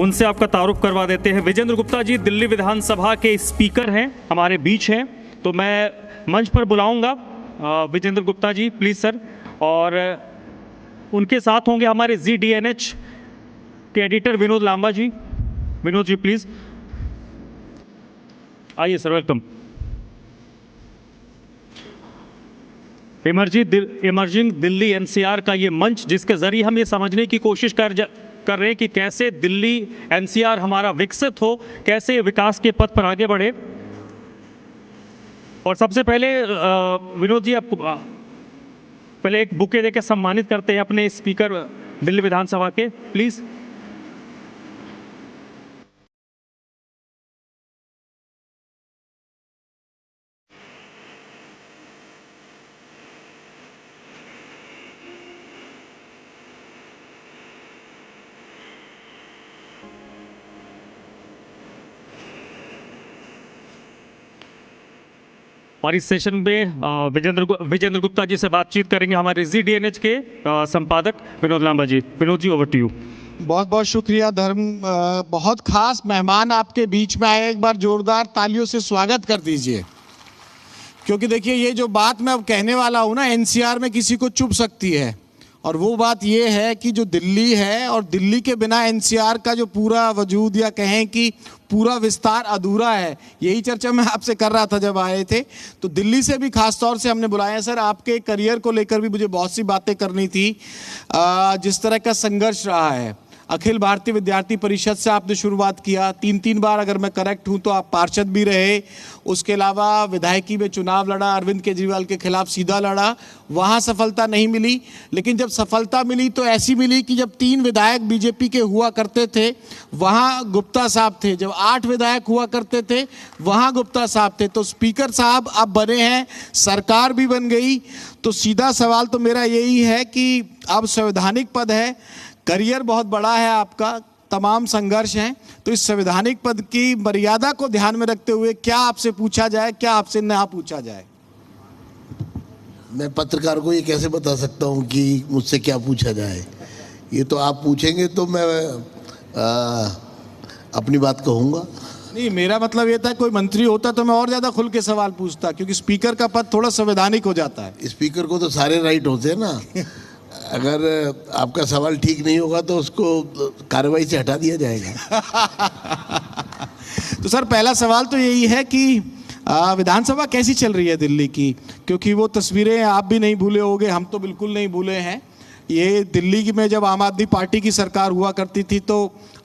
उनसे आपका तारुफ करवा देते हैं। विजेंद्र गुप्ता जी दिल्ली विधानसभा के स्पीकर हैं, हमारे बीच हैं, तो मैं मंच पर बुलाऊंगा विजेंद्र गुप्ता जी, प्लीज़ सर। और उनके साथ होंगे हमारे ZDNH के एडिटर विनोद लांबा जी। विनोद जी प्लीज़ आइए sir, welcome. Emerging Delhi NCR का ये मंच, जिसके ज़रिए हम ये समझने की कोशिश कर रहे हैं कि कैसे दिल्ली NCR हमारा विकसित हो, कैसे विकास के पथ पर आगे बढ़े। और सबसे पहले विनोद जी, आपको पहले एक बुके देकर सम्मानित करते हैं अपने स्पीकर दिल्ली विधानसभा के, प्लीज़। और इस सेशन में विजेंद्र गुप्ता जी से बातचीत करेंगे हमारे ZDNH के संपादक विनोद लांबा जी। विनोद जी, ओवर टू यू। बहुत बहुत शुक्रिया धर्म। बहुत खास मेहमान आपके बीच में आए, एक बार जोरदार तालियों से स्वागत कर दीजिए। क्योंकि देखिए, ये जो बात मैं अब कहने वाला हूँ ना, NCR में किसी को चुभ सकती है, और वो बात ये है कि जो दिल्ली है, और दिल्ली के बिना NCR का जो पूरा वजूद, या कहें कि पूरा विस्तार अधूरा है। यही चर्चा मैं आपसे कर रहा था जब आए थे। तो दिल्ली से भी खास तौर से हमने बुलाया सर, आपके करियर को लेकर भी मुझे बहुत सी बातें करनी थी। जिस तरह का संघर्ष रहा है, अखिल भारतीय विद्यार्थी परिषद से आपने शुरुआत किया, 3 बार अगर मैं करेक्ट हूं तो आप पार्षद भी रहे। उसके अलावा विधायकी में चुनाव लड़ा, अरविंद केजरीवाल के खिलाफ सीधा लड़ा, वहां सफलता नहीं मिली। लेकिन जब सफलता मिली तो ऐसी मिली कि जब 3 विधायक बीजेपी के हुआ करते थे वहां गुप्ता साहब थे, जब 8 विधायक हुआ करते थे वहां गुप्ता साहब थे। तो स्पीकर साहब अब बने हैं, सरकार भी बन गई। तो सीधा सवाल तो मेरा यही है कि अब संवैधानिक पद है, करियर बहुत बड़ा है आपका, तमाम संघर्ष हैं, तो इस संवैधानिक पद की मर्यादा को ध्यान में रखते हुए क्या आपसे पूछा जाए, क्या आपसे ना पूछा जाए? मैं पत्रकार को ये कैसे बता सकता हूँ कि मुझसे क्या पूछा जाए? ये तो आप पूछेंगे तो मैं अपनी बात कहूँगा। नहीं, मेरा मतलब ये था कोई मंत्री होता तो मैं और ज़्यादा खुल के सवाल पूछता, क्योंकि स्पीकर का पद थोड़ा संवैधानिक हो जाता है। स्पीकर को तो सारे राइट होते हैं ना। अगर आपका सवाल ठीक नहीं होगा तो उसको कार्रवाई से हटा दिया जाएगा। तो सर, पहला सवाल तो यही है कि विधानसभा कैसी चल रही है दिल्ली की? क्योंकि वो तस्वीरें आप भी नहीं भूले होंगे, हम तो बिल्कुल नहीं भूले हैं। ये दिल्ली में जब आम आदमी पार्टी की सरकार हुआ करती थी तो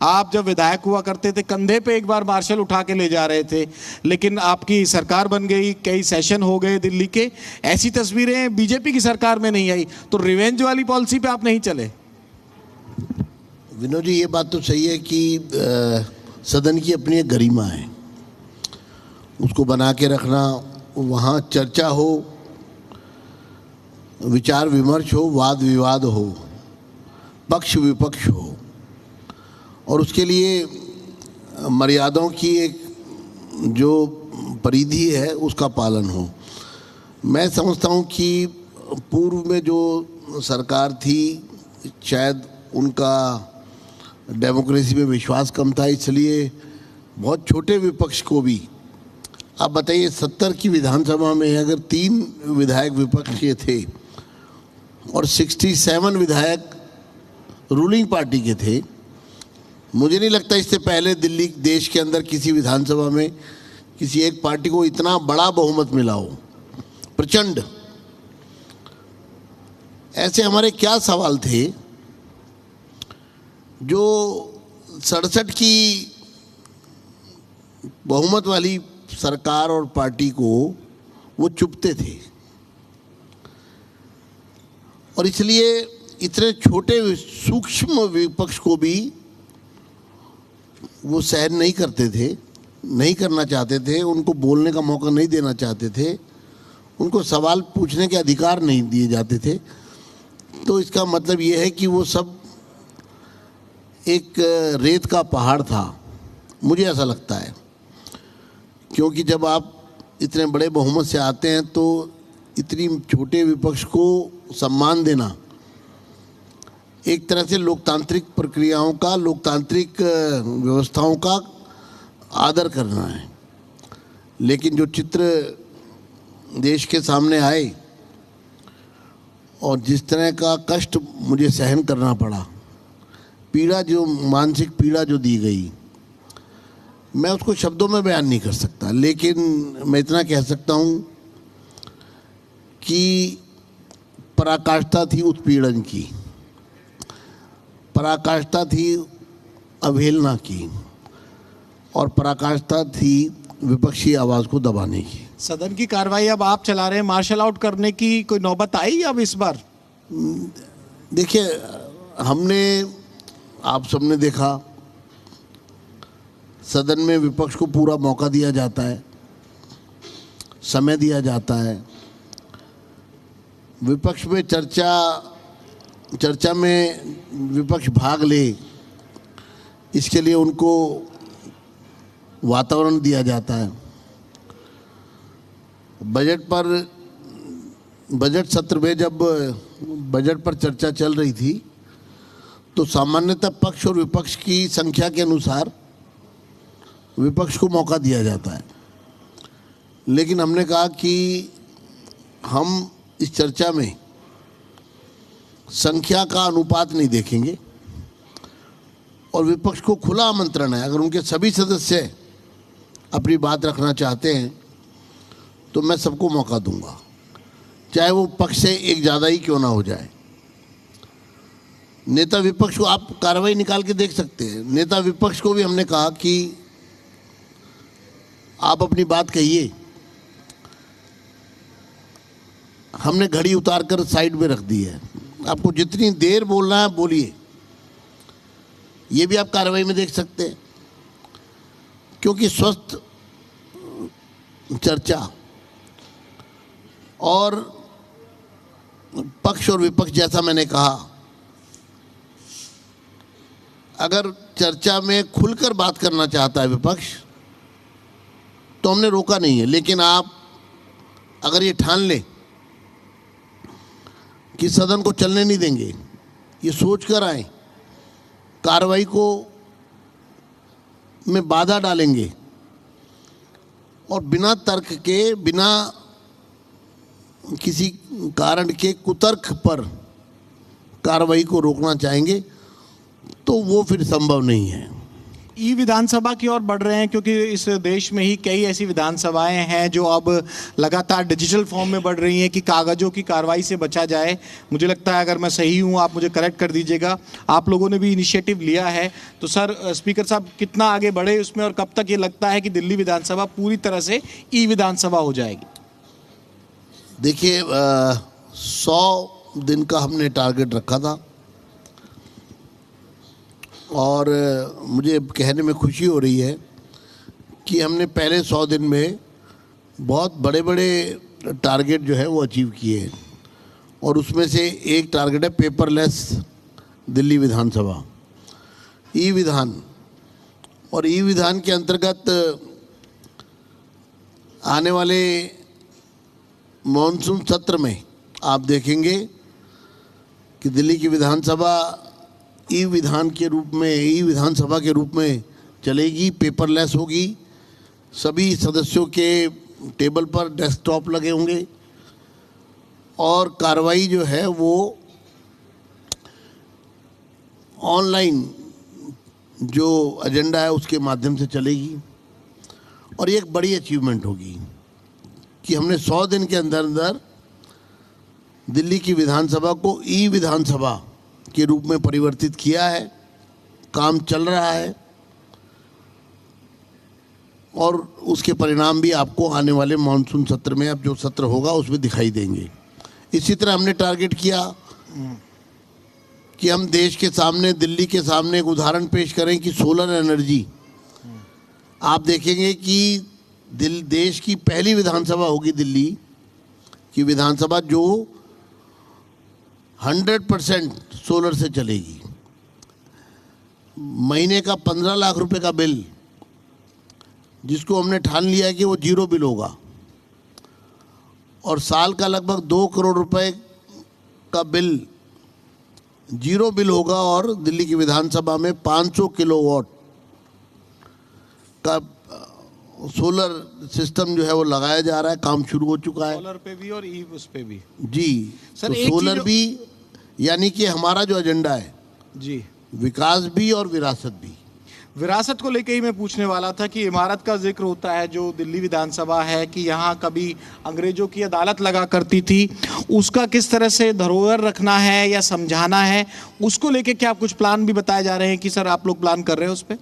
आप जब विधायक हुआ करते थे, कंधे पे एक बार मार्शल उठा के ले जा रहे थे। लेकिन आपकी सरकार बन गई, कई सेशन हो गए दिल्ली के, ऐसी तस्वीरें बीजेपी की सरकार में नहीं आई। तो रिवेंज वाली पॉलिसी पे आप नहीं चले। विनोद जी, ये बात तो सही है कि सदन की अपनी एक गरिमा है, उसको बना के रखना, वहाँ चर्चा हो, विचार विमर्श हो, वाद विवाद हो, पक्ष विपक्ष हो, और उसके लिए मर्यादाओं की एक जो परिधि है उसका पालन हो। मैं समझता हूँ कि पूर्व में जो सरकार थी, शायद उनका डेमोक्रेसी में विश्वास कम था, इसलिए बहुत छोटे विपक्ष को भी, आप बताइए 70 की विधानसभा में अगर 3 विधायक विपक्ष के थे और 67 विधायक रूलिंग पार्टी के थे, मुझे नहीं लगता इससे पहले दिल्ली देश के अंदर किसी विधानसभा में किसी एक पार्टी को इतना बड़ा बहुमत मिला हो, प्रचंड। ऐसे हमारे क्या सवाल थे जो 67 की बहुमत वाली सरकार और पार्टी को वो चुपते थे, और इसलिए इतने छोटे सूक्ष्म विपक्ष को भी वो सहन नहीं करते थे, नहीं करना चाहते थे, उनको बोलने का मौका नहीं देना चाहते थे, उनको सवाल पूछने के अधिकार नहीं दिए जाते थे। तो इसका मतलब ये है कि वो सब एक रेत का पहाड़ था, मुझे ऐसा लगता है। क्योंकि जब आप इतने बड़े बहुमत से आते हैं तो इतनी छोटे विपक्ष को सम्मान देना एक तरह से लोकतांत्रिक प्रक्रियाओं का, लोकतांत्रिक व्यवस्थाओं का आदर करना है। लेकिन जो चित्र देश के सामने आए और जिस तरह का कष्ट मुझे सहन करना पड़ा, पीड़ा, जो मानसिक पीड़ा जो दी गई, मैं उसको शब्दों में बयान नहीं कर सकता। लेकिन मैं इतना कह सकता हूँ कि पराकाष्ठा थी उत्पीड़न की, पराकाष्ठा थी अवहेलना की, और पराकाष्ठा थी विपक्षी आवाज़ को दबाने की। सदन की कार्रवाई अब आप चला रहे हैं, मार्शल आउट करने की कोई नौबत आई अब इस बार? देखिए, हमने, आप सबने देखा, सदन में विपक्ष को पूरा मौका दिया जाता है, समय दिया जाता है। विपक्ष में चर्चा में विपक्ष भाग ले, इसके लिए उनको वातावरण दिया जाता है। बजट सत्र में जब बजट पर चर्चा चल रही थी तो सामान्यतः पक्ष और विपक्ष की संख्या के अनुसार विपक्ष को मौका दिया जाता है। लेकिन हमने कहा कि हम इस चर्चा में संख्या का अनुपात नहीं देखेंगे और विपक्ष को खुला आमंत्रण है, अगर उनके सभी सदस्य अपनी बात रखना चाहते हैं तो मैं सबको मौका दूंगा, चाहे वो पक्ष से एक ज़्यादा ही क्यों ना हो जाए। नेता विपक्ष को आप कार्रवाई निकाल के देख सकते हैं। नेता विपक्ष को भी हमने कहा कि आप अपनी बात कहिए, हमने घड़ी उतार कर साइड में रख दी है, आपको जितनी देर बोलना है बोलिए, ये भी आप कार्रवाई में देख सकते हैं। क्योंकि स्वस्थ चर्चा और पक्ष और विपक्ष, जैसा मैंने कहा, अगर चर्चा में खुलकर बात करना चाहता है विपक्ष तो हमने रोका नहीं है। लेकिन आप अगर ये ठान लें कि सदन को चलने नहीं देंगे, ये सोच कर आए, कार्रवाई को में बाधा डालेंगे और बिना तर्क के, बिना किसी कारण के कुतर्क पर कार्रवाई को रोकना चाहेंगे तो वो फिर संभव नहीं है। ई विधानसभा की ओर बढ़ रहे हैं, क्योंकि इस देश में ही कई ऐसी विधानसभाएं हैं जो अब लगातार डिजिटल फॉर्म में बढ़ रही हैं कि कागजों की कार्रवाई से बचा जाए। मुझे लगता है, अगर मैं सही हूं, आप मुझे करेक्ट कर दीजिएगा, आप लोगों ने भी इनिशिएटिव लिया है। तो सर, स्पीकर साहब, कितना आगे बढ़े उसमें और कब तक ये लगता है कि दिल्ली विधानसभा पूरी तरह से ई विधानसभा हो जाएगी? देखिए, 100 दिन का हमने टारगेट रखा था और मुझे कहने में खुशी हो रही है कि हमने पहले 100 दिन में बहुत बड़े बड़े टारगेट जो है वो अचीव किए। और उसमें से एक टारगेट है पेपरलेस दिल्ली विधानसभा, ई विधान। और ई विधान के अंतर्गत आने वाले मॉनसून सत्र में आप देखेंगे कि दिल्ली की विधानसभा ई विधान के रूप में, ई विधानसभा के रूप में चलेगी, पेपरलेस होगी, सभी सदस्यों के टेबल पर डेस्कटॉप लगे होंगे और कार्रवाई जो है वो ऑनलाइन जो एजेंडा है उसके माध्यम से चलेगी। और ये एक बड़ी अचीवमेंट होगी कि हमने 100 दिन के अंदर अंदर दिल्ली की विधानसभा को ई विधानसभा के रूप में परिवर्तित किया है। काम चल रहा है और उसके परिणाम भी आपको आने वाले मानसून सत्र में, अब जो सत्र होगा उसमें दिखाई देंगे। इसी तरह हमने टारगेट किया कि हम देश के सामने, दिल्ली के सामने एक उदाहरण पेश करें कि सोलर एनर्जी, आप देखेंगे कि देश की पहली विधानसभा होगी दिल्ली की विधानसभा जो 100% सोलर से चलेगी। महीने का 15 लाख रुपए का बिल, जिसको हमने ठान लिया है कि वो 0 बिल होगा, और साल का लगभग 2 करोड़ रुपए का बिल जीरो बिल होगा और दिल्ली की विधानसभा में 500 किलोवाट का सोलर सिस्टम जो है वो लगाया जा रहा है, काम शुरू हो चुका है। सोलर पे भी और ई उस पे भी। जी सर, तो एक सोलर चीज- भी, यानी कि हमारा जो एजेंडा है जी, विकास भी और विरासत भी। विरासत को लेके ही मैं पूछने वाला था कि इमारत का जिक्र होता है जो दिल्ली विधानसभा है कि यहाँ कभी अंग्रेजों की अदालत लगा करती थी, उसका किस तरह से धरोहर रखना है या समझाना है, उसको लेके क्या कुछ प्लान भी बताए जा रहे हैं कि सर आप लोग प्लान कर रहे हैं उस पर?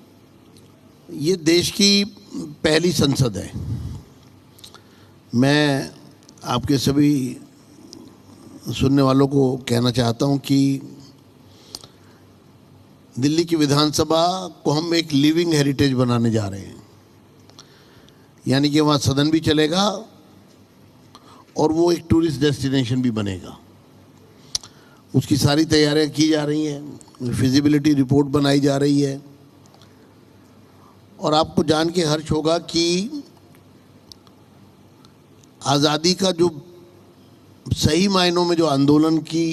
ये देश की पहली संसद है। मैं आपके सभी सुनने वालों को कहना चाहता हूं कि दिल्ली की विधानसभा को हम एक लिविंग हेरिटेज बनाने जा रहे हैं, यानी कि वहाँ सदन भी चलेगा और वो एक टूरिस्ट डेस्टिनेशन भी बनेगा। उसकी सारी तैयारियां की जा रही हैं, फिजिबिलिटी रिपोर्ट बनाई जा रही है। और आपको जान के हर्ष होगा कि आज़ादी का जो सही मायनों में जो आंदोलन की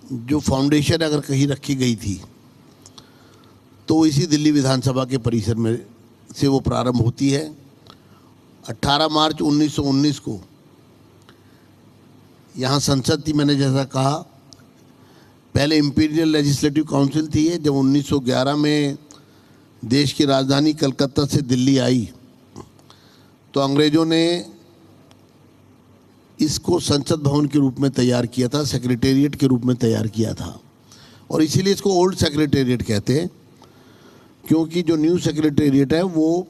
जो फाउंडेशन अगर कहीं रखी गई थी तो इसी दिल्ली विधानसभा के परिसर में से वो प्रारंभ होती है। 18 मार्च 1919 को यहाँ संसद थी, मैंने जैसा कहा। पहले इंपीरियल लेजिस्लेटिव काउंसिल थी। जब 1911 में देश की राजधानी कलकत्ता से दिल्ली आई तो अंग्रेज़ों ने इसको संसद भवन के रूप में तैयार किया था, सेक्रेटेरिएट के रूप में तैयार किया था। और इसीलिए इसको ओल्ड सेक्रेटेरिएट कहते हैं, क्योंकि जो न्यू सेक्रेटेरिएट है वो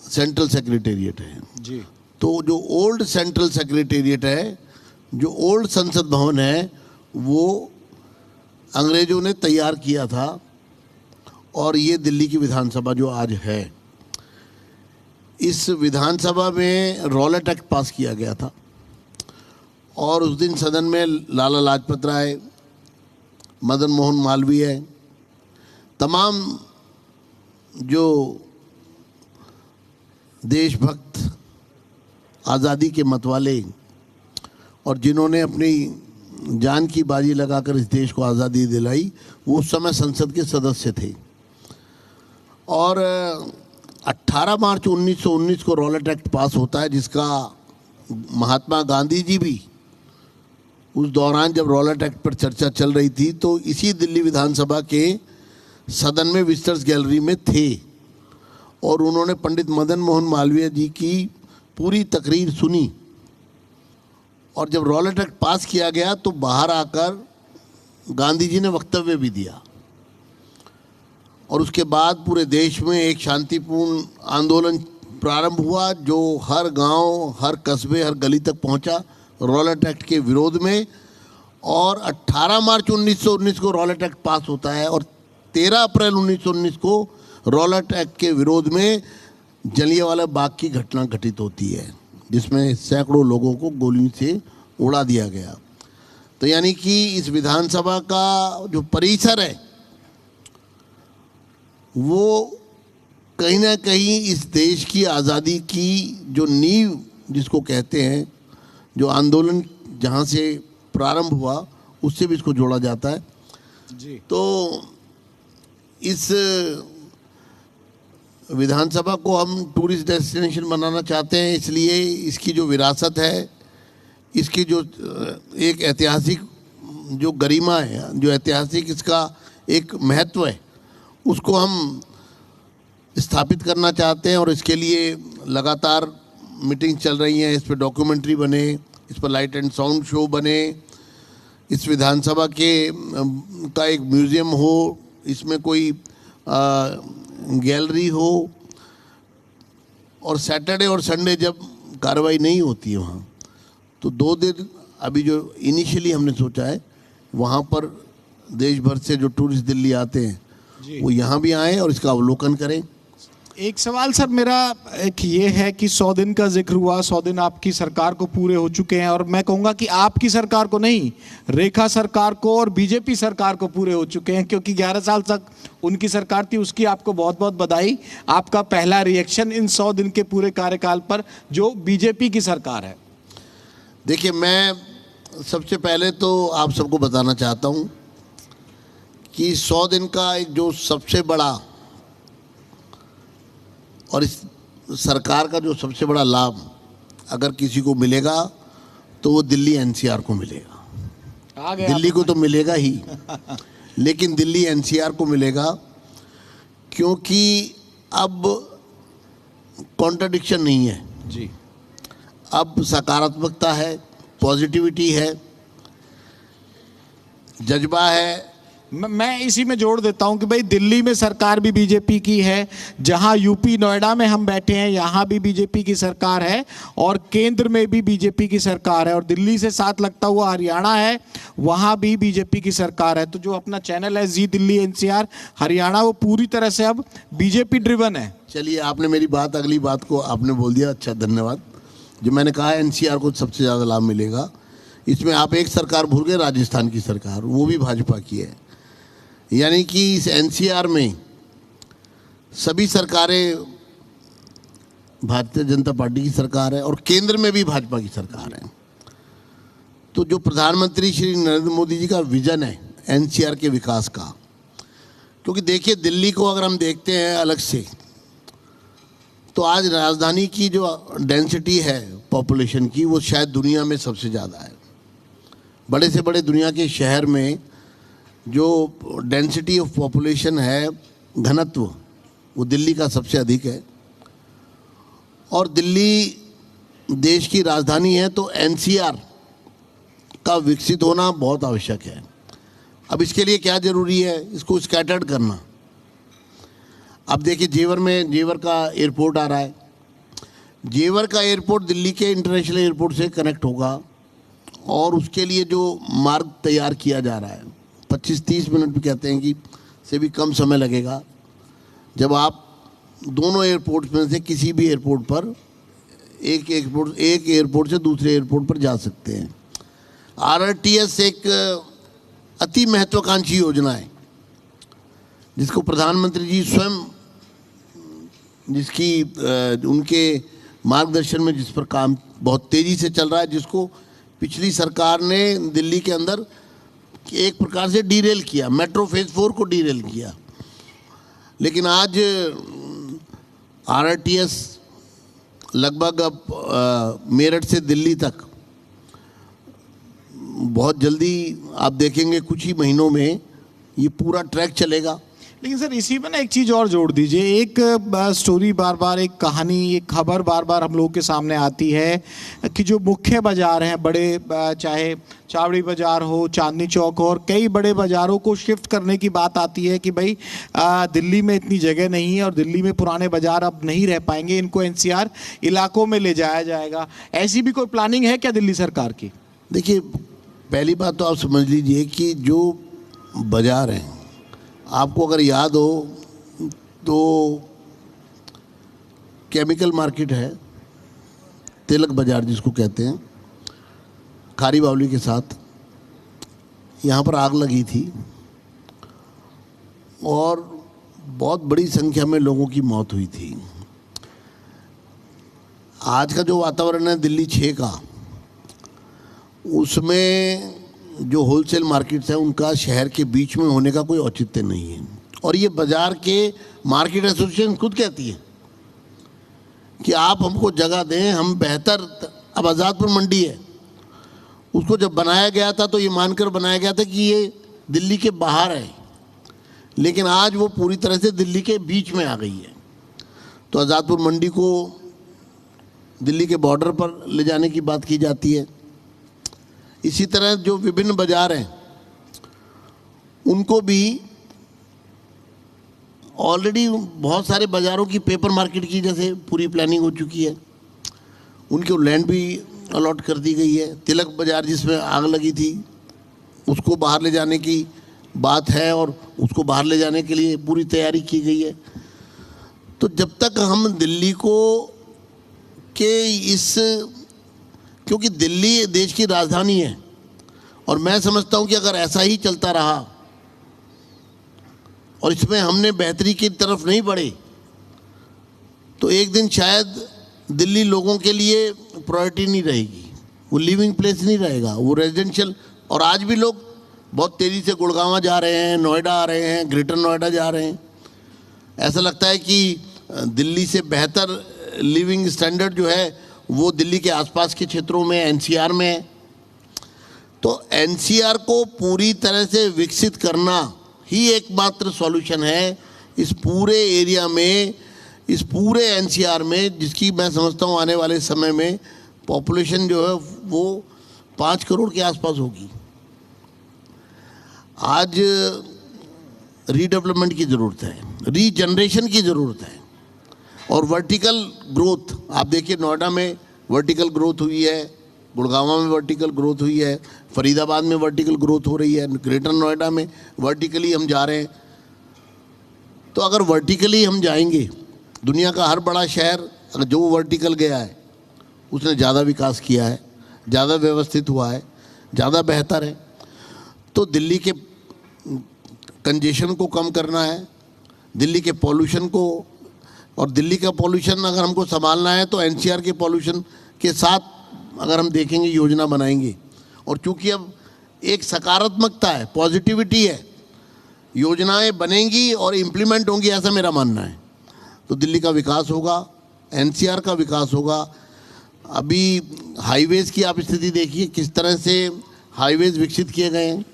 सेंट्रल सेक्रेटेरिएट है। जी, तो जो ओल्ड सेंट्रल सेक्रेटेरिएट है, जो ओल्ड संसद भवन है, वो अंग्रेज़ों ने तैयार किया था। और ये दिल्ली की विधानसभा जो आज है, इस विधानसभा में रॉलेट एक्ट पास किया गया था। और उस दिन सदन में लाला लाजपत राय, मदन मोहन मालवीय, तमाम जो देशभक्त, आज़ादी के मतवाले और जिन्होंने अपनी जान की बाजी लगाकर इस देश को आज़ादी दिलाई, वो उस समय संसद के सदस्य थे। और 18 मार्च 1919 को रॉलेट एक्ट पास होता है, जिसका महात्मा गांधी जी भी उस दौरान जब रॉलेट एक्ट पर चर्चा चल रही थी तो इसी दिल्ली विधानसभा के सदन में विजिटर्स गैलरी में थे। और उन्होंने पंडित मदन मोहन मालवीय जी की पूरी तकरीर सुनी। और जब रॉलेट एक्ट पास किया गया तो बाहर आकर गांधी जी ने वक्तव्य भी दिया। और उसके बाद पूरे देश में एक शांतिपूर्ण आंदोलन प्रारंभ हुआ, जो हर गांव, हर कस्बे, हर गली तक पहुंचा रॉलेट एक्ट के विरोध में। और 18 मार्च 1919 को रॉलेट एक्ट पास होता है और 13 अप्रैल 1919 को रॉलेट एक्ट के विरोध में जलियांवाला बाग की घटना घटित होती है, जिसमें सैकड़ों लोगों को गोली से उड़ा दिया गया। तो यानी कि इस विधानसभा का जो परिसर है वो कहीं ना कहीं इस देश की आज़ादी की जो नींव जिसको कहते हैं, जो आंदोलन जहाँ से प्रारंभ हुआ, उससे भी इसको जोड़ा जाता है। जी, तो इस विधानसभा को हम टूरिस्ट डेस्टिनेशन बनाना चाहते हैं, इसलिए इसकी जो विरासत है, इसकी जो एक ऐतिहासिक जो गरिमा है, जो ऐतिहासिक इसका एक महत्व है, उसको हम स्थापित करना चाहते हैं। और इसके लिए लगातार मीटिंग चल रही हैं। इस पर डॉक्यूमेंट्री बने, इस पर लाइट एंड साउंड शो बने, इस विधानसभा के का एक म्यूज़ियम हो, इसमें कोई गैलरी हो। और सैटरडे और संडे जब कार्रवाई नहीं होती है वहाँ, तो 2 दिन अभी जो इनिशियली हमने सोचा है, वहाँ पर देश भर से जो टूरिस्ट दिल्ली आते हैं वो यहाँ भी आएँ और इसका अवलोकन करें। एक सवाल सर मेरा एक ये है कि 100 दिन का जिक्र हुआ, 100 दिन आपकी सरकार को पूरे हो चुके हैं। और मैं कहूँगा कि आपकी सरकार को नहीं, रेखा सरकार को और बीजेपी सरकार को पूरे हो चुके हैं, क्योंकि 11 साल तक उनकी सरकार थी। उसकी आपको बहुत बहुत बधाई। आपका पहला रिएक्शन इन 100 दिन के पूरे कार्यकाल पर जो बीजेपी की सरकार है? देखिए, मैं सबसे पहले तो आप सबको बताना चाहता हूं कि 100 दिन का एक जो सबसे बड़ा और इस सरकार का जो सबसे बड़ा लाभ अगर किसी को मिलेगा तो वो दिल्ली एनसीआर को मिलेगा। आ गए दिल्ली को तो मिलेगा ही, लेकिन दिल्ली एनसीआर को मिलेगा क्योंकि अब कॉन्ट्रडिक्शन नहीं है जी। अब सकारात्मकता है, पॉजिटिविटी है, जज्बा है। मैं इसी में जोड़ देता हूं कि भाई दिल्ली में सरकार भी बीजेपी की है, जहां यूपी नोएडा में हम बैठे हैं यहां भी बीजेपी की सरकार है, और केंद्र में भी बीजेपी की सरकार है, और दिल्ली से साथ लगता हुआ हरियाणा है, वहां भी बीजेपी की सरकार है। तो जो अपना चैनल है जी दिल्ली एनसीआर हरियाणा, वो पूरी तरह से अब बीजेपी ड्रिवन है। चलिए, आपने मेरी बात, अगली बात को आपने बोल दिया, अच्छा धन्यवाद। जो मैंने कहा एनसीआर को सबसे ज़्यादा लाभ मिलेगा, इसमें आप एक सरकार भूल गए, राजस्थान की सरकार, वो भी भाजपा की है। यानी कि इस एनसीआर में सभी सरकारें भारतीय जनता पार्टी की सरकार है और केंद्र में भी भाजपा की सरकार है। तो जो प्रधानमंत्री श्री नरेंद्र मोदी जी का विजन है एनसीआर के विकास का, क्योंकि देखिए दिल्ली को अगर हम देखते हैं अलग से, तो आज राजधानी की जो डेंसिटी है पॉपुलेशन की, वो शायद दुनिया में सबसे ज़्यादा है। बड़े से बड़े दुनिया के शहर में जो डेंसिटी ऑफ पॉपुलेशन है, घनत्व, वो दिल्ली का सबसे अधिक है। और दिल्ली देश की राजधानी है, तो एनसीआर का विकसित होना बहुत आवश्यक है। अब इसके लिए क्या ज़रूरी है, इसको स्कैटर्ड करना। अब देखिए जेवर में जेवर का एयरपोर्ट आ रहा है, जेवर का एयरपोर्ट दिल्ली के इंटरनेशनल एयरपोर्ट से कनेक्ट होगा, और उसके लिए जो मार्ग तैयार किया जा रहा है 25-30 मिनट भी कहते हैं कि से भी कम समय लगेगा, जब आप दोनों एयरपोर्ट में से किसी भी एयरपोर्ट पर एक एयरपोर्ट से दूसरे एयरपोर्ट पर जा सकते हैं। आरआरटीएस एक अति महत्वाकांक्षी योजना है जिसको प्रधानमंत्री जी स्वयं, जिसकी उनके मार्गदर्शन में जिस पर काम बहुत तेज़ी से चल रहा है, जिसको पिछली सरकार ने दिल्ली के अंदर एक प्रकार से डीरेल किया, मेट्रो फेज 4 को डीरेल किया। लेकिन आज आरआरटीएस लगभग अब मेरठ से दिल्ली तक बहुत जल्दी आप देखेंगे, कुछ ही महीनों में ये पूरा ट्रैक चलेगा। लेकिन सर इसी में ना एक चीज़ और जोड़ दीजिए, एक स्टोरी बार बार, एक कहानी, एक खबर बार बार हम लोगों के सामने आती है कि जो मुख्य बाज़ार हैं बड़े, चाहे चावड़ी बाज़ार हो, चांदनी चौक हो, और कई बड़े बाज़ारों को शिफ्ट करने की बात आती है कि भाई दिल्ली में इतनी जगह नहीं है और दिल्ली में पुराने बाज़ार अब नहीं रह पाएंगे, इनको एनसीआर इलाकों में ले जाया जाएगा। ऐसी भी कोई प्लानिंग है क्या दिल्ली सरकार की? देखिए, पहली बात तो आप समझ लीजिए कि जो बाज़ार हैं, आपको अगर याद हो तो केमिकल मार्केट है, तिलक बाज़ार जिसको कहते हैं, खारी बावली के साथ, यहाँ पर आग लगी थी और बहुत बड़ी संख्या में लोगों की मौत हुई थी। आज का जो वातावरण है दिल्ली 6 का, उसमें जो होलसेल मार्केट्स हैं उनका शहर के बीच में होने का कोई औचित्य नहीं है। और ये बाज़ार के मार्केट एसोसिएशन खुद कहती है कि आप हमको जगह दें, हम बेहतर। अब आज़ादपुर मंडी है, उसको जब बनाया गया था तो ये मानकर बनाया गया था कि ये दिल्ली के बाहर है, लेकिन आज वो पूरी तरह से दिल्ली के बीच में आ गई है। तो आज़ादपुर मंडी को दिल्ली के बॉर्डर पर ले जाने की बात की जाती है। इसी तरह जो विभिन्न बाज़ार हैं उनको भी ऑलरेडी बहुत सारे बाज़ारों की पेपर मार्केट की जैसे पूरी प्लानिंग हो चुकी है, उनकी लैंड भी अलॉट कर दी गई है। तिलक बाज़ार जिसमें आग लगी थी उसको बाहर ले जाने की बात है और उसको बाहर ले जाने के लिए पूरी तैयारी की गई है। तो जब तक हम दिल्ली को के इस, क्योंकि दिल्ली देश की राजधानी है और मैं समझता हूं कि अगर ऐसा ही चलता रहा और इसमें हमने बेहतरी की तरफ नहीं बढ़े तो एक दिन शायद दिल्ली लोगों के लिए प्रायोरिटी नहीं रहेगी। वो लिविंग प्लेस नहीं रहेगा, वो रेजिडेंशियल। और आज भी लोग बहुत तेज़ी से गुड़गांव जा रहे हैं, नोएडा आ रहे हैं, ग्रेटर नोएडा जा रहे हैं। ऐसा लगता है कि दिल्ली से बेहतर लिविंग स्टैंडर्ड जो है वो दिल्ली के आसपास के क्षेत्रों में, एनसीआर में है। तो एनसीआर को पूरी तरह से विकसित करना ही एकमात्र सॉल्यूशन है इस पूरे एरिया में, इस पूरे एनसीआर में, जिसकी मैं समझता हूँ आने वाले समय में पॉपुलेशन जो है वो 5 करोड़ के आसपास होगी। आज रीडेवलपमेंट की ज़रूरत है, रीजनरेशन की ज़रूरत है और वर्टिकल ग्रोथ। आप देखिए नोएडा में वर्टिकल ग्रोथ हुई है, गुड़गांव में वर्टिकल ग्रोथ हुई है, फरीदाबाद में वर्टिकल ग्रोथ हो रही है, ग्रेटर नोएडा में वर्टिकली हम जा रहे हैं। तो अगर वर्टिकली हम जाएंगे, दुनिया का हर बड़ा शहर अगर जो वर्टिकल गया है उसने ज़्यादा विकास किया है, ज़्यादा व्यवस्थित हुआ है, ज़्यादा बेहतर है। तो दिल्ली के कंजेशन को कम करना है, दिल्ली के पॉल्यूशन को, और दिल्ली का पॉल्यूशन अगर हमको संभालना है तो एनसीआर के पॉल्यूशन के साथ अगर हम देखेंगे, योजना बनाएंगे। और चूंकि अब एक सकारात्मकता है, पॉजिटिविटी है, योजनाएं बनेंगी और इम्प्लीमेंट होंगी, ऐसा मेरा मानना है, तो दिल्ली का विकास होगा, एनसीआर का विकास होगा। अभी हाईवेज़ की आप स्थिति देखिए, किस तरह से हाईवेज़ विकसित किए गए हैं।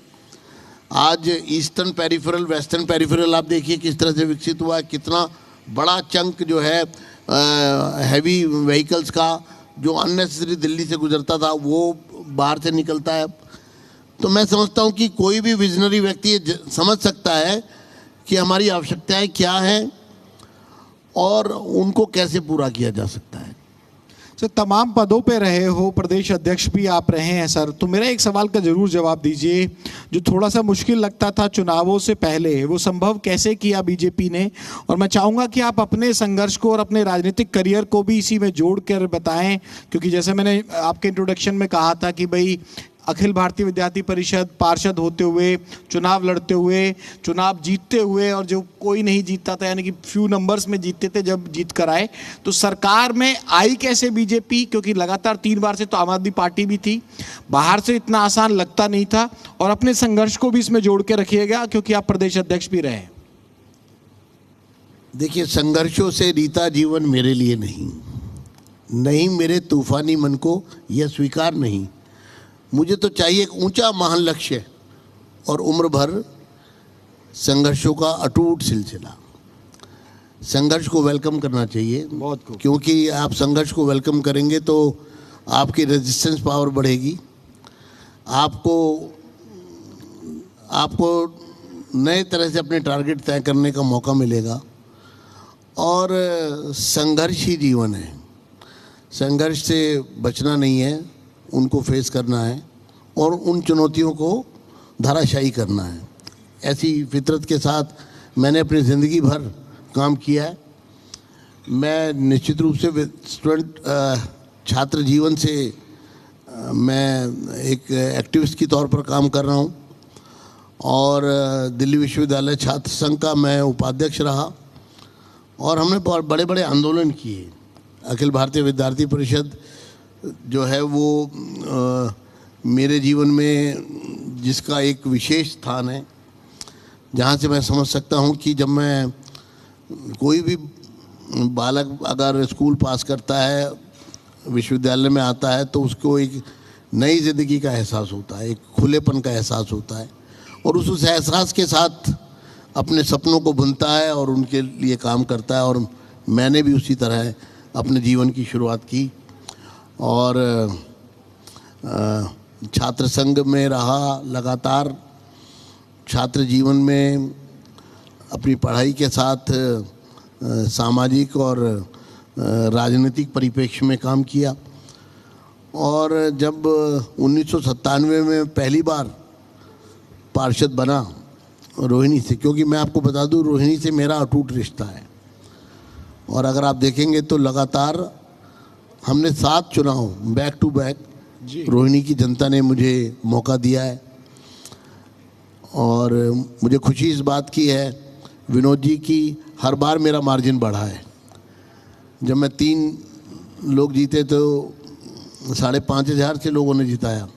आज ईस्टर्न पेरिफेरल, वेस्टर्न पेरिफेरल आप देखिए किस तरह से विकसित हुआ है। कितना बड़ा चंक जो है हैवी व्हीकल्स का जो अननेसेसरी दिल्ली से गुजरता था वो बाहर से निकलता है। तो मैं समझता हूँ कि कोई भी विजनरी व्यक्ति ये समझ सकता है कि हमारी आवश्यकताएं क्या हैं और उनको कैसे पूरा किया जा सकता है। सर, तमाम पदों पे रहे हो, प्रदेश अध्यक्ष भी आप रहे हैं सर, तो मेरा एक सवाल का जरूर जवाब दीजिए। जो थोड़ा सा मुश्किल लगता था चुनावों से पहले, वो संभव कैसे किया बीजेपी ने? और मैं चाहूँगा कि आप अपने संघर्ष को और अपने राजनीतिक करियर को भी इसी में जोड़ कर बताएं, क्योंकि जैसे मैंने आपके इंट्रोडक्शन में कहा था कि भाई अखिल भारतीय विद्यार्थी परिषद पार्षद होते हुए, चुनाव लड़ते हुए, चुनाव जीतते हुए, और जो कोई नहीं जीतता था, यानी कि फ्यू नंबर्स में जीतते थे, जब जीत कर आए तो सरकार में आई कैसे बीजेपी? क्योंकि लगातार 3 बार से तो आम आदमी पार्टी भी थी, बाहर से इतना आसान लगता नहीं था। और अपने संघर्ष को भी इसमें जोड़ के रखिएगा क्योंकि आप प्रदेश अध्यक्ष भी रहे। देखिए, संघर्षों से रीता जीवन मेरे लिए नहीं मेरे तूफानी मन को यह स्वीकार नहीं। मुझे तो चाहिए एक ऊंचा महान लक्ष्य और उम्र भर संघर्षों का अटूट सिलसिला। संघर्ष को वेलकम करना चाहिए बहुत खूब। क्योंकि आप संघर्ष को वेलकम करेंगे तो आपकी रेजिस्टेंस पावर बढ़ेगी, आपको नए तरह से अपने टारगेट तय करने का मौका मिलेगा। और संघर्ष ही जीवन है, संघर्ष से बचना नहीं है, उनको फेस करना है और उन चुनौतियों को धाराशायी करना है। ऐसी फितरत के साथ मैंने अपनी ज़िंदगी भर काम किया है। मैं निश्चित रूप से छात्र जीवन से मैं एक एक्टिविस्ट की तौर पर काम कर रहा हूँ और दिल्ली विश्वविद्यालय छात्र संघ का मैं उपाध्यक्ष रहा और हमने बहुत बड़े बड़े आंदोलन किए। अखिल भारतीय विद्यार्थी परिषद जो है वो मेरे जीवन में जिसका एक विशेष स्थान है, जहाँ से मैं समझ सकता हूँ कि जब मैं कोई भी बालक अगर स्कूल पास करता है, विश्वविद्यालय में आता है, तो उसको एक नई ज़िंदगी का एहसास होता है, एक खुलेपन का एहसास होता है और उस एहसास के साथ अपने सपनों को बुनता है और उनके लिए काम करता है। और मैंने भी उसी तरह अपने जीवन की शुरुआत की और छात्र संघ में रहा लगातार। छात्र जीवन में अपनी पढ़ाई के साथ सामाजिक और राजनीतिक परिप्रेक्ष्य में काम किया और जब 1997 में पहली बार पार्षद बना रोहिणी से, क्योंकि मैं आपको बता दूं रोहिणी से मेरा अटूट रिश्ता है और अगर आप देखेंगे तो लगातार हमने 7 चुनाव बैक टू बैक रोहिणी की जनता ने मुझे मौका दिया है और मुझे खुशी इस बात की है विनोद जी की हर बार मेरा मार्जिन बढ़ा है। जब मैं 3 लोग जीते तो 5,500 से लोगों ने जिताया,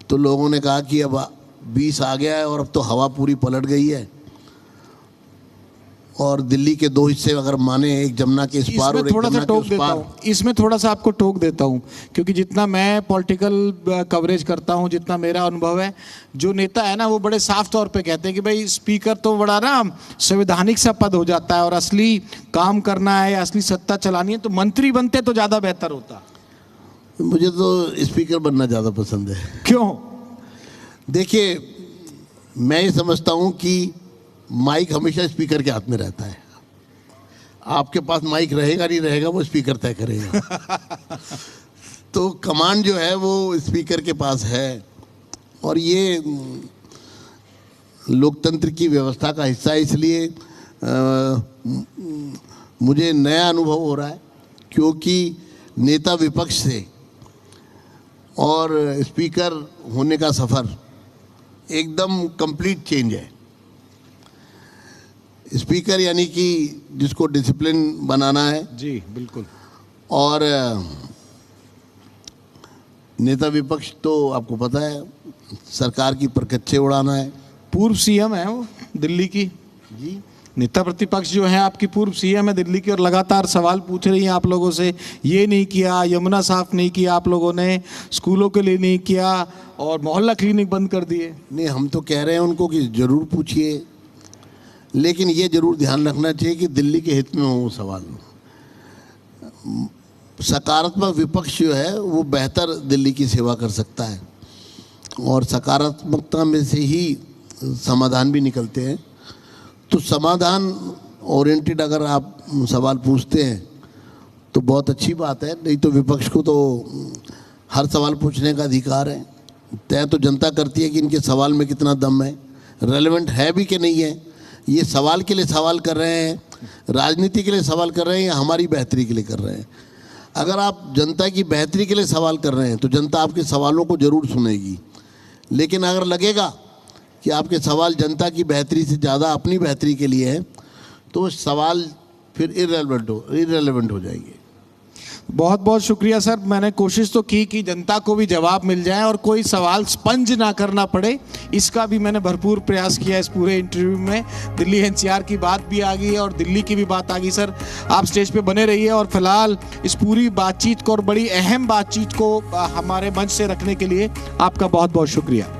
तो लोगों ने कहा कि अब 20 आ गया है और अब तो हवा पूरी पलट गई है, और दिल्ली के 2 हिस्से अगर माने, एक जमुना के इस पार और एक थोड़ा सा जमुना के टोक उस देता पार। हूँ, इसमें थोड़ा सा आपको टोक देता हूँ, क्योंकि जितना मैं पॉलिटिकल कवरेज करता हूँ, जितना मेरा अनुभव है, जो नेता है ना वो बड़े साफ तौर पे कहते हैं कि भाई स्पीकर तो बड़ा ना संवैधानिक सा पद हो जाता है, और असली काम करना है, असली सत्ता चलानी है तो मंत्री बनते तो ज़्यादा बेहतर होता। मुझे तो स्पीकर बनना ज़्यादा पसंद है। क्यों? देखिए, मैं ये समझता हूँ कि माइक हमेशा स्पीकर के हाथ में रहता है। आपके पास माइक रहेगा नहीं रहेगा वो स्पीकर तय करेगा। तो कमांड जो है वो स्पीकर के पास है, और ये लोकतंत्र की व्यवस्था का हिस्सा है। इसलिए मुझे नया अनुभव हो रहा है, क्योंकि नेता विपक्ष से और स्पीकर होने का सफ़र एकदम कंप्लीट चेंज है। स्पीकर यानी कि जिसको डिसिप्लिन बनाना है, जी बिल्कुल, और नेता विपक्ष तो आपको पता है सरकार की परकच्चे उड़ाना है। पूर्व सीएम है वो दिल्ली की। जी, नेता प्रतिपक्ष जो है आपकी पूर्व सीएम है दिल्ली की, और लगातार सवाल पूछ रही हैं आप लोगों से, ये नहीं किया, यमुना साफ नहीं किया आप लोगों ने, स्कूलों के लिए नहीं किया, और मोहल्ला क्लिनिक बंद कर दिए। नहीं, हम तो कह रहे हैं उनको कि ज़रूर पूछिए, लेकिन ये ज़रूर ध्यान रखना चाहिए कि दिल्ली के हित में हो वो सवाल। सकारात्मक विपक्ष जो है वो बेहतर दिल्ली की सेवा कर सकता है, और सकारात्मकता में से ही समाधान भी निकलते हैं। तो समाधान ओरिएंटेड अगर आप सवाल पूछते हैं तो बहुत अच्छी बात है, नहीं तो विपक्ष को तो हर सवाल पूछने का अधिकार है। तय तो जनता करती है कि इनके सवाल में कितना दम है, रेलेवेंट है भी कि नहीं है। ये सवाल के लिए सवाल कर रहे हैं, राजनीति के लिए सवाल कर रहे हैं, या हमारी बेहतरी के लिए कर रहे हैं। अगर आप जनता की बेहतरी के लिए सवाल कर रहे हैं तो जनता आपके सवालों को ज़रूर सुनेगी, लेकिन अगर लगेगा कि आपके सवाल जनता की बेहतरी से ज़्यादा अपनी बेहतरी के लिए है तो सवाल फिर इररेलेवेंट हो जाएंगे। बहुत बहुत शुक्रिया सर। मैंने कोशिश तो की कि जनता को भी जवाब मिल जाए और कोई सवाल स्पंज ना करना पड़े, इसका भी मैंने भरपूर प्रयास किया इस पूरे इंटरव्यू में। दिल्ली एनसीआर की बात भी आ गई और दिल्ली की भी बात आ गई। सर आप स्टेज पे बने रहिए, और फिलहाल इस पूरी बातचीत को और बड़ी अहम बातचीत को हमारे मंच से रखने के लिए आपका बहुत बहुत शुक्रिया।